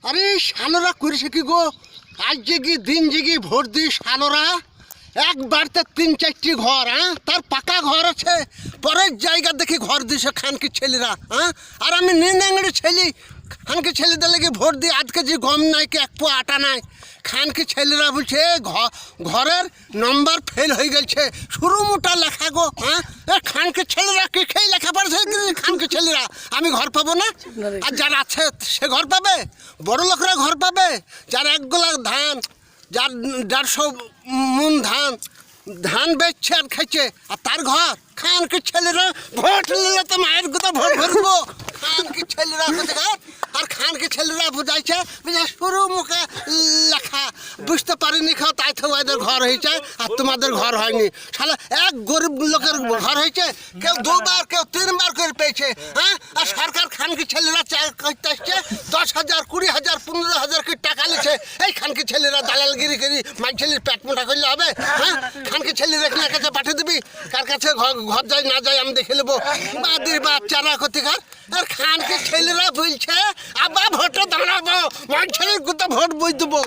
আরে শালোরা করেছে কি গো, আজ জেগে দিন জেগে ভোট দিই শালোরা। এক বাড়িতে ৩-৪টি ঘর, তার পাকা ঘর আছে, পরের জায়গা দেখি ঘর দিছে খানকি ছেলেরা। আর আমি নিনাঙ্গড়ি ছেলে, খানকি ছেলেদের লেগে ভোট দিই। ৮ কেজি গম নাই কি 1 পোয়া আটা নাই। খানকি ছেলেরা বলছে ঘরের নম্বর ফেল হয়ে গেছে, শুরু মোটা লেখা গো। খানকি ছেলেরা কি খেয়ে লেখাপড়া খানকি ছেলেরা, আমি ঘর পাবো না? আর যারা আছে সে ঘর পাবে, বড় লোকরা ঘর পাবে। যার 1 গোলা ধান, যার 150 মন ধান বেচছে আর খাইছে, আর তার ঘর। খানকি ছেলেরা ভোট নিলে তো মায়ের কথা ভোট ভরবো। খানকি ছেলেরা কোথাকার, আর খানকি ছেলেরা বুঝাইছে শুরু মুখে লেখা, বুঝতে পারিনি খাও, তাই তো ওদের ঘর হয়েছে আর তোমাদের ঘর হয়নি। শালা এক গরিব লোকের ঘর হয়েছে, কেউ 2 বার কেউ 3 বার করে পেয়েছে। আর সরকার খানকি ছেলেরা করতে আসছে 10,000, 20,000, 15,000 কি টাকা নিচ্ছে। এই খানকি ছেলেরা দালালগিরি করি মাই ছেলের পেট মোটা করলে হবে? খানকি ছেলেরা এখানে কাছে পাঠিয়ে দিবি, কার কাছে ঘর যায় না যায় আমি দেখে নেবো। বাদির বাচ্চারা কোথাকার, আর খানকি ছেলেরা বলছে আবার ভোটে দাঁড়াবো, মাই ছেলের কোথাও ভোট বই দেবো।